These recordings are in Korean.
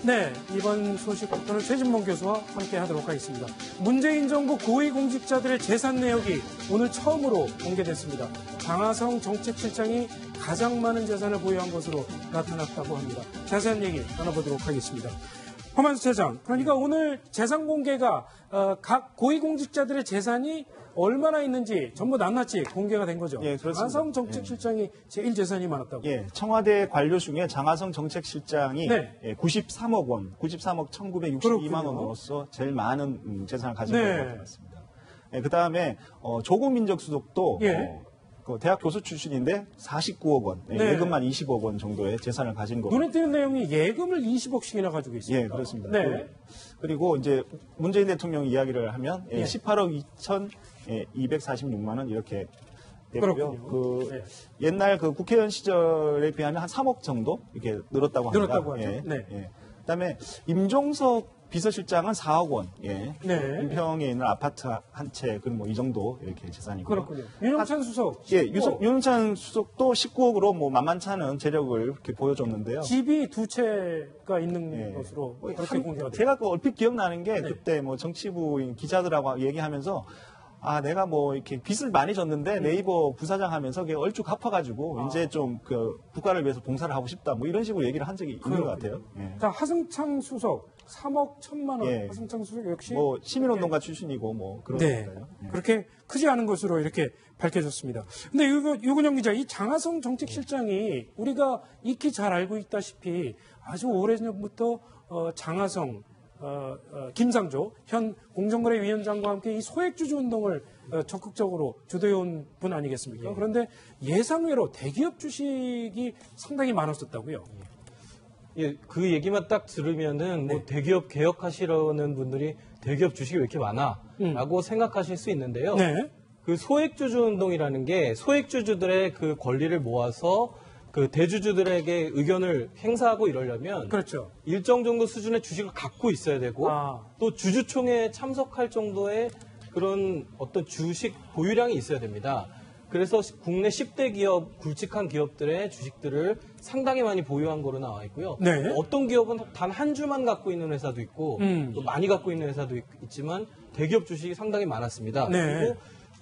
네, 이번 소식부터는 최진봉 교수와 함께 하도록 하겠습니다. 문재인 정부 고위공직자들의 재산 내역이 오늘 처음으로 공개됐습니다. 장하성 정책실장이 가장 많은 재산을 보유한 것으로 나타났다고 합니다. 자세한 얘기 나눠보도록 하겠습니다. 허만수 차장, 그러니까 오늘 재산 공개가 각 고위공직자들의 재산이 얼마나 있는지 전부 낱낱이 공개가 된 거죠. 예, 그렇습니다. 장하성 정책실장이 제일 재산이 많았다고. 예, 청와대 관료 중에 장하성 정책실장이 네. 93억 원, 93억 1962만 원으로서 제일 많은 재산을 가지고 있는 것 같습니다. 예, 그다음에 조국민적 수석도 대학 교수 출신인데 49억 원, 예금만 20억 원 정도의 재산을 가진 거고. 눈에 띄는 내용이 예금을 20억씩이나 가지고 있습니다. 예, 그렇습니다. 네. 그리고 이제 문재인 대통령 이야기를 하면 18억 2,246만 원 이렇게 되고요. 옛날 그 국회의원 시절에 비하면 한 3억 정도 이렇게 늘었다고 합니다. 늘었다고 하죠. 네. 그다음에 임종석 비서실장은 4억 원. 네. 은평에 있는 아파트 한 채, 뭐 이 정도 이렇게 재산이고. 그렇군요. 윤영찬 수석. 윤영찬 수석도 19억으로 뭐 만만치 않은 재력을 이렇게 보여줬는데요. 집이 두 채가 있는 것으로 그렇게 공개가 됐어요. 제가 얼핏 기억나는 게 그때 뭐 정치부 기자들하고 얘기하면서 내가 뭐 이렇게 빚을 많이 졌는데 네이버 부사장 하면서 그게 얼추 갚아가지고 이제 좀 그 국가를 위해서 봉사를 하고 싶다 뭐 이런 식으로 얘기를 한 적이 있는 것 같아요. 자, 하승창 수석 3억 1,000만 원. 하승창 수석 역시 뭐 시민운동가 출신이고 뭐 그런 거니까요. 그렇게 크지 않은 것으로 이렇게 밝혀졌습니다. 근데 유근영 기자, 이 장하성 정책실장이 우리가 익히 잘 알고 있다시피 아주 오래전부터 장하성 김상조 현 공정거래위원장과 함께 이 소액주주 운동을 적극적으로 주도해온 분 아니겠습니까? 그런데 예상외로 대기업 주식이 상당히 많았었다고요. 예, 그 얘기만 딱 들으면은 뭐 대기업 개혁하시려는 분들이 대기업 주식이 왜 이렇게 많아?라고 생각하실 수 있는데요. 그 소액주주 운동이라는 게 소액주주들의 그 권리를 모아서 그 대주주들에게 의견을 행사하고 이러려면 그렇죠. 일정 정도 수준의 주식을 갖고 있어야 되고 또 주주총회에 참석할 정도의 그런 어떤 주식 보유량이 있어야 됩니다. 그래서 국내 10대 기업, 굵직한 기업들의 주식들을 상당히 많이 보유한 거로 나와 있고요. 어떤 기업은 단 한 주만 갖고 있는 회사도 있고 또 많이 갖고 있는 회사도 있지만 대기업 주식이 상당히 많았습니다. 그리고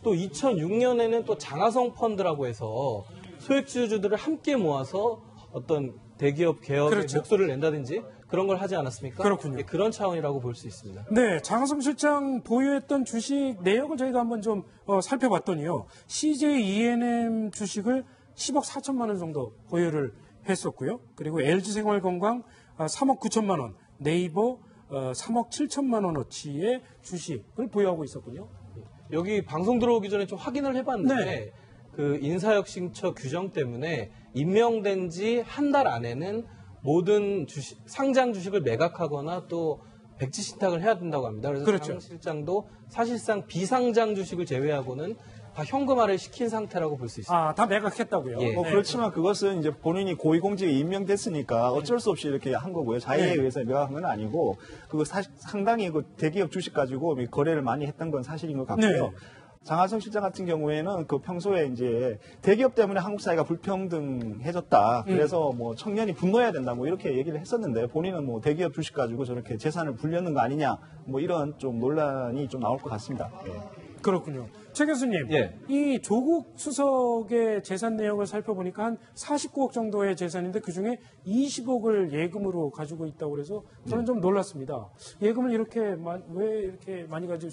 또 2006년에는 또 장하성 펀드라고 해서 소액주주들을 함께 모아서 어떤 대기업 개혁의 목소리를 낸다든지 그런 걸 하지 않았습니까? 그렇군요. 그런 차원이라고 볼 수 있습니다. 네, 장하성 실장 보유했던 주식 내역을 저희가 한번 좀 살펴봤더니요. CJ E&M 주식을 10억 4천만 원 정도 보유를 했었고요. 그리고 LG생활건강 3억 9천만 원, 네이버 3억 7천만 원어치의 주식을 보유하고 있었군요. 여기 방송 들어오기 전에 좀 확인을 해봤는데 그 인사혁신처 규정 때문에 임명된 지 한 달 안에는 모든 상장 주식을 매각하거나 또 백지 신탁을 해야 된다고 합니다. 그래서 장 실장도 사실상 비상장 주식을 제외하고는 다 현금화를 시킨 상태라고 볼 수 있습니다. 다 매각했다고요? 그렇지만 그것은 이제 본인이 고위공직에 임명됐으니까 어쩔 수 없이 이렇게 한 거고요. 자의에 의해서 매각한 건 아니고 그거 상당히 그 대기업 주식 가지고 거래를 많이 했던 건 사실인 것 같고요. 장하성 실장 같은 경우에는 그 평소에 이제 대기업 때문에 한국 사회가 불평등해졌다. 그래서 뭐 청년이 분노해야 된다. 뭐 이렇게 얘기를 했었는데 본인은 뭐 대기업 주식 가지고 저렇게 재산을 불렸는 거 아니냐. 뭐 이런 좀 논란이 좀 나올 것 같습니다. 그렇군요. 최 교수님, 이 조국 수석의 재산 내역을 살펴보니까 한 49억 정도의 재산인데 그중에 20억을 예금으로 가지고 있다고 그래서 저는 좀 놀랐습니다. 예금을 왜 이렇게 많이 가지고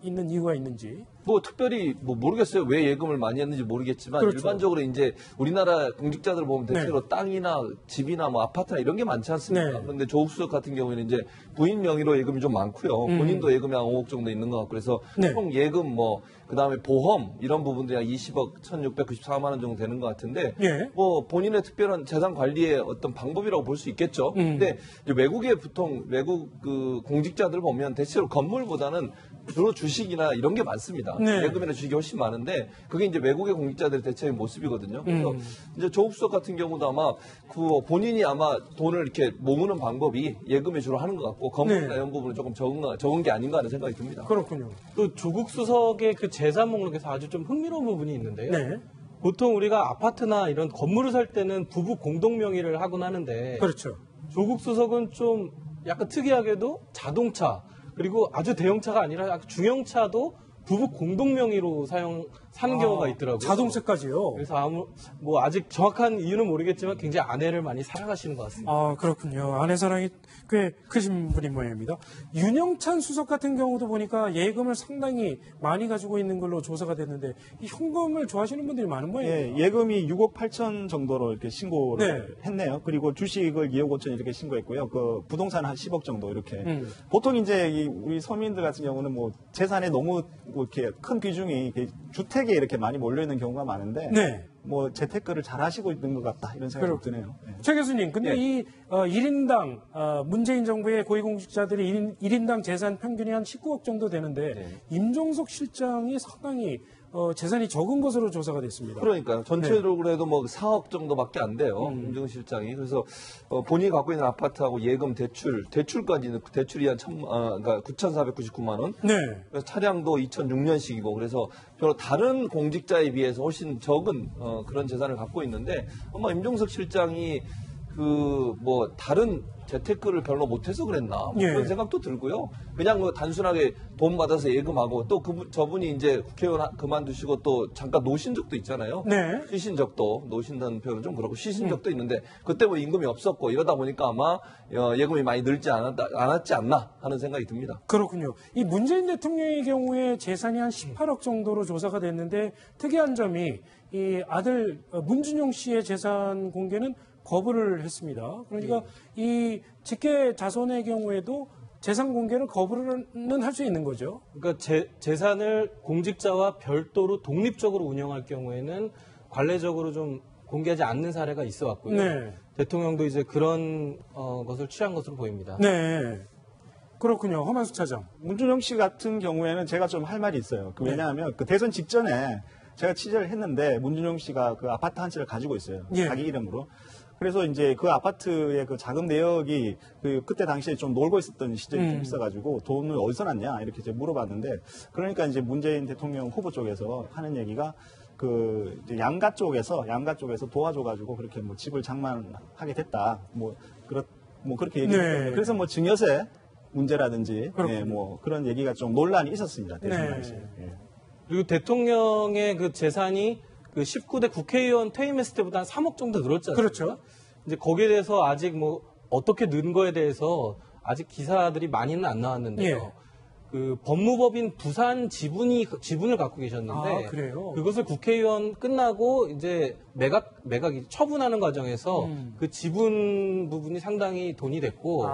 있는 이유가 있는지. 뭐 특별히 뭐 모르겠어요. 왜 예금을 많이 했는지 모르겠지만 일반적으로 이제 우리나라 공직자들 보면 대체로 땅이나 집이나 뭐 아파트나 이런 게 많지 않습니까? 그런데 조국 수석 같은 경우에는 이제 부인 명의로 예금이 좀 많고요. 본인도 예금이 한 5억 정도 있는 것 같고 그래서 총 예금 뭐 그다음에 보험 이런 부분들이 한 20억 1,694만 원 정도 되는 것 같은데 뭐 본인의 특별한 재산 관리의 어떤 방법이라고 볼 수 있겠죠. 근데 이제 외국의 보통 외국 그 공직자들 보면 대체로 건물보다는 주로 주식이나 이런 게 많습니다. 예금이나 주식이 훨씬 많은데 그게 이제 외국의 공직자들의 대체의 모습이거든요. 그래서 이제 조국 수석 같은 경우도 아마 그 본인이 아마 돈을 이렇게 모으는 방법이 예금에 주로 하는 것 같고 건물이나 이런 부분은 조금 적은 게 아닌가 하는 생각이 듭니다. 그렇군요. 또 조국 수석의 그 재산 목록에서 아주 좀 흥미로운 부분이 있는데요. 보통 우리가 아파트나 이런 건물을 살 때는 부부 공동 명의를 하곤 하는데 조국 수석은 좀 약간 특이하게도 자동차 그리고 아주 대형차가 아니라 약간 중형차도 부부 공동 명의로 사는 경우가 있더라고요. 자동차까지요? 그래서 아직 정확한 이유는 모르겠지만 굉장히 아내를 많이 사랑하시는 것 같습니다. 아, 그렇군요. 아내 사랑이 꽤 크신 분인 모양입니다. 윤영찬 수석 같은 경우도 보니까 예금을 상당히 많이 가지고 있는 걸로 조사가 됐는데 이 현금을 좋아하시는 분들이 많은 모양이에요. 예, 예금이 6억 8천 정도로 이렇게 신고를 했네요. 그리고 주식을 2억 5천 이렇게 신고했고요. 그 부동산 한 10억 정도 이렇게. 보통 이제 우리 서민들 같은 경우는 뭐 재산에 너무 뭐 이렇게 큰 비중이 이렇게 주택에 이렇게 많이 몰려 있는 경우가 많은데 네. 뭐 재테크를 잘 하시고 있는 것 같다 이런 생각이 드네요. 네. 최 교수님, 근데 이 1인당 문재인 정부의 고위공직자들이 1인당 재산 평균이 한 19억 정도 되는데 임종석 실장이 상당히 재산이 적은 것으로 조사가 됐습니다. 그러니까요. 전체적으로 해도 뭐 4억 정도밖에 안 돼요. 임종 실장이. 그래서 본인이 갖고 있는 아파트하고 예금 대출까지는 대출이 한 그러니까 9,499만 원. 네. 그래서 차량도 2006년식이고 그래서 별로 다른 공직자에 비해서 훨씬 적은 그런 재산을 갖고 있는데 아마 임종석 실장이 다른 재테크를 별로 못해서 그랬나 뭐 그런 생각도 들고요. 그냥 뭐 단순하게 돈 받아서 예금하고 또 저분이 이제 국회의원 그만두시고 또 잠깐 노신 적도 있잖아요. 네. 쉬신 적도 노신다는 표현은 좀 그렇고 쉬신 적도 있는데 그때 뭐 임금이 없었고 이러다 보니까 아마 예금이 많이 늘지 않았지 않나 하는 생각이 듭니다. 그렇군요. 이 문재인 대통령의 경우에 재산이 한 18억 정도로 조사가 됐는데 특이한 점이 이 아들 문준용 씨의 재산 공개는 거부를 했습니다. 그러니까 이 직계 자손의 경우에도 재산 공개를 거부는 할 수 있는 거죠. 그러니까 재산을 공직자와 별도로 독립적으로 운영할 경우에는 관례적으로 좀 공개하지 않는 사례가 있어 왔고요. 네. 대통령도 이제 그런 것을 취한 것으로 보입니다. 네. 그렇군요. 허만수 차장. 문준영 씨 같은 경우에는 제가 좀 할 말이 있어요. 왜냐하면 그 대선 직전에 제가 취재를 했는데 문준영 씨가 그 아파트 한 채를 가지고 있어요. 자기 이름으로. 그래서 이제 그 아파트의 그 자금 내역이 그때 당시에 좀 놀고 있었던 시절이 좀 있어가지고 돈을 어디서 났냐 이렇게 이제 물어봤는데 그러니까 이제 문재인 대통령 후보 쪽에서 하는 얘기가 그 이제 양가 쪽에서 도와줘가지고 그렇게 뭐 집을 장만하게 됐다 그렇게 얘기했어요. 그래서 뭐 증여세 문제라든지 뭐 그런 얘기가 좀 논란이 있었습니다. 대선 당시에. 그리고 대통령의 그 재산이 그 19대 국회의원 퇴임했을 때보다 한 3억 정도 늘었지 않습니까? 그렇죠. 이제 거기에 대해서 아직 뭐 어떻게 는 거에 대해서 아직 기사들이 많이는 안 나왔는데요. 그 법무법인 부산 지분을 갖고 계셨는데 그래요? 그것을 국회의원 끝나고 이제 매각이 처분하는 과정에서 그 지분 부분이 상당히 돈이 됐고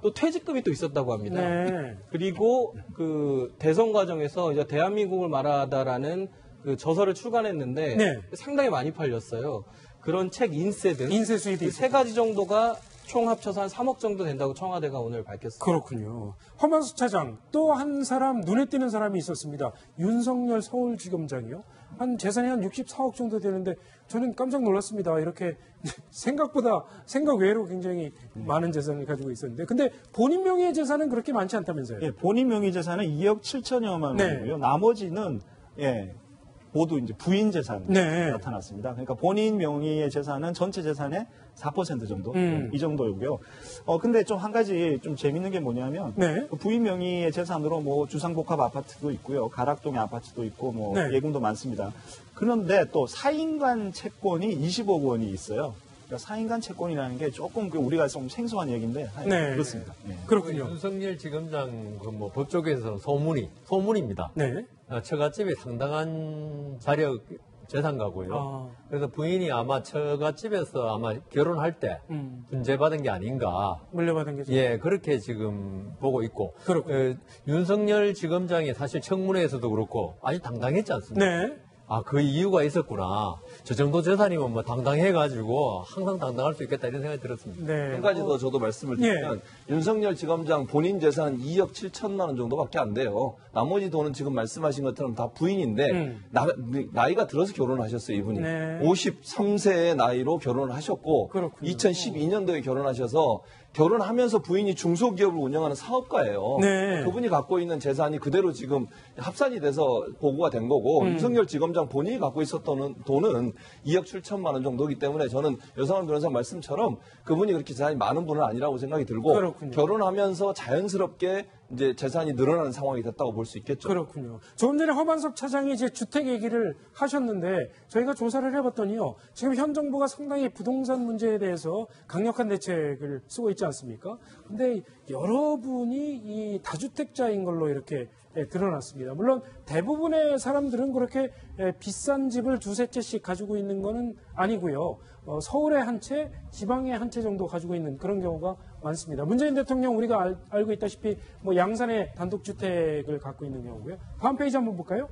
또 퇴직금이 또 있었다고 합니다. 네. 그리고 그 대선 과정에서 이제 대한민국을 말하다라는 그 저서를 출간했는데 상당히 많이 팔렸어요. 그런 책 인쇄 등 인쇄 수입이 세 가지 정도가 총 합쳐서 한 3억 정도 된다고 청와대가 오늘 밝혔습니다. 그렇군요. 허만수 차장, 또 한 사람 눈에 띄는 사람이 있었습니다. 윤석열 서울지검장이요. 재산이 한 64억 정도 되는데 저는 깜짝 놀랐습니다. 이렇게 생각 외로 굉장히 많은 재산을 가지고 있었는데 근데 본인 명의의 재산은 그렇게 많지 않다면서요? 예, 본인 명의 재산은 2억 7천여만 원이고요. 나머지는 모두 이제 부인 재산이 나타났습니다. 그러니까 본인 명의의 재산은 전체 재산의 4% 정도 이 정도이고요. 근데 좀 한 가지 좀 재밌는 게 뭐냐면 그 부인 명의의 재산으로 뭐 주상복합 아파트도 있고요, 가락동의 아파트도 있고 뭐 예금도 많습니다. 그런데 또 사인간 채권이 20억 원이 있어요. 그러니까 사인간 채권이라는 게 조금 우리가 좀 생소한 얘기인데 그렇습니다. 그렇군요. 윤석열 지검장 뭐 법조계에서는 소문입니다. 처갓집이 상당한 자력 재산가고요. 그래서 부인이 아마 처갓집에서 아마 결혼할 때 분재받은 게 아닌가. 물려받은 게. 예, 그렇게 지금 보고 있고. 윤석열 지검장이 사실 청문회에서도 그렇고 아주 당당했지 않습니까? 그 이유가 있었구나. 저 정도 재산이면 뭐 당당해가지고 항상 당당할 수 있겠다 이런 생각이 들었습니다. 한 가지 더 저도 말씀을 드리면 윤석열 지검장 본인 재산은 2억 7천만 원 정도밖에 안 돼요. 나머지 돈은 지금 말씀하신 것처럼 다 부인인데 나이가 들어서 결혼하셨어요, 이분이. 53세의 나이로 결혼을 하셨고 2012년도에 결혼하셔서 결혼하면서 부인이 중소기업을 운영하는 사업가예요. 네. 그분이 갖고 있는 재산이 그대로 지금 합산이 돼서 보고가 된 거고 윤석열 지검장 본인이 갖고 있었던 돈은 2억 7천만 원 정도이기 때문에 저는 여상원 변호사 말씀처럼 그분이 그렇게 재산이 많은 분은 아니라고 생각이 들고 그렇군요. 결혼하면서 자연스럽게 이제 재산이 늘어나는 상황이 됐다고 볼 수 있겠죠. 그렇군요. 조금 전에 허만섭 차장이 이제 주택 얘기를 하셨는데 저희가 조사를 해봤더니요. 지금 현 정부가 상당히 부동산 문제에 대해서 강력한 대책을 쓰고 있지 않습니까? 근데 여러분이 이 다주택자인 걸로 이렇게 드러났습니다. 물론 대부분의 사람들은 그렇게 비싼 집을 두세 채씩 가지고 있는 거는 아니고요. 서울에 한 채, 지방에 한 채 정도 가지고 있는 그런 경우가 많습니다. 문재인 대통령 우리가 알고 있다시피 뭐 양산에 단독주택을 갖고 있는 경우고요. 다음 페이지 한번 볼까요?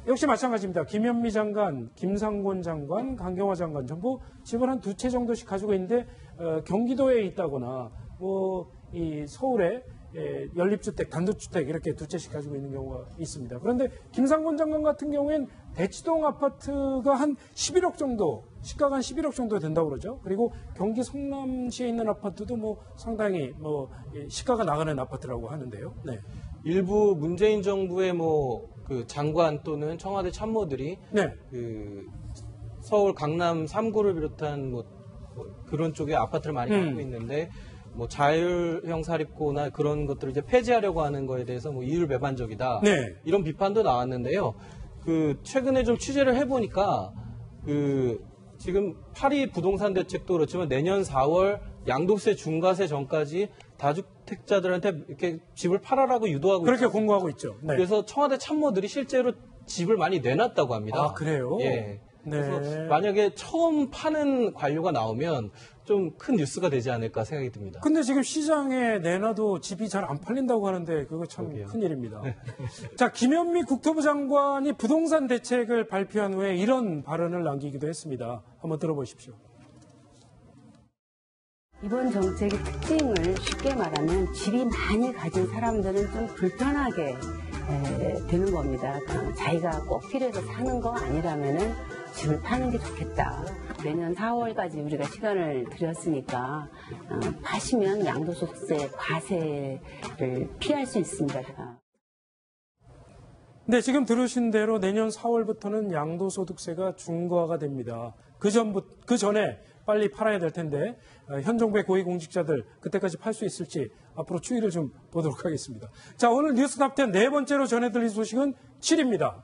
역시 마찬가지입니다. 김현미 장관, 김상곤 장관, 강경화 장관 전부 집을 한 두 채 정도씩 가지고 있는데 경기도에 있다거나 뭐 이 서울에 연립주택, 단독주택 이렇게 두 채씩 가지고 있는 경우가 있습니다. 그런데 김상곤 장관 같은 경우엔 대치동 아파트가 한 11억 정도, 시가가 한 11억 정도 된다고 그러죠. 그리고 경기 성남시에 있는 아파트도 뭐 상당히 뭐 시가가 나가는 아파트라고 하는데요. 네. 일부 문재인 정부의 뭐 그 장관 또는 청와대 참모들이 네. 그 서울 강남 3구를 비롯한 뭐 그런 쪽에 아파트를 많이 갖고 있는데 뭐 자율형 사립고나 그런 것들을 이제 폐지하려고 하는 거에 대해서 뭐 이율배반적이다. 네. 이런 비판도 나왔는데요. 그 최근에 좀 취재를 해보니까 그 지금 파리 부동산 대책도 그렇지만 내년 4월 양도세 중과세 전까지 다주택자들한테 이렇게 집을 팔아라고 유도하고 그렇게 있죠. 공고하고 있죠. 네. 그래서 청와대 참모들이 실제로 집을 많이 내놨다고 합니다. 아, 그래요? 예. 네. 그래서 만약에 처음 파는 관료가 나오면 좀 큰 뉴스가 되지 않을까 생각이 듭니다. 근데 지금 시장에 내놔도 집이 잘 안 팔린다고 하는데 그거 참 그러게요. 큰일입니다. 자, 김현미 국토부 장관이 부동산 대책을 발표한 후에 이런 발언을 남기기도 했습니다. 한번 들어보십시오. 이번 정책의 특징을 쉽게 말하면 집이 많이 가진 사람들은 좀 불편하게 되는 겁니다. 자기가 꼭 필요해서 사는 거 아니라면은 집을 파는 게 좋겠다. 내년 4월까지 우리가 시간을 드렸으니까 파시면 양도소득세 과세를 피할 수 있습니다. 네, 지금 들으신 대로 내년 4월부터는 양도소득세가 중과가 됩니다. 그 전에 빨리 팔아야 될 텐데 현 정부의 고위공직자들 그때까지 팔 수 있을지 앞으로 추이를 좀 보도록 하겠습니다. 자, 오늘 뉴스 탑10 네 번째로 전해드릴 소식은 7입니다.